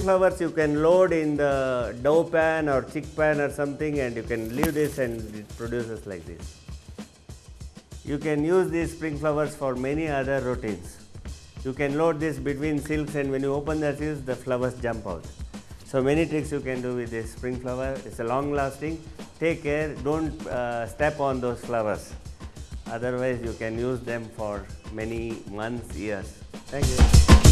flowers you can load in the dough pan or chick pan or something, and you can leave this and it produces like this. You can use these spring flowers for many other routines. You can load this between silks, and when you open the silks, the flowers jump out. So many tricks you can do with this spring flower. It's a long lasting. Take care, don't step on those flowers. Otherwise you can use them for many months, years. Thank you.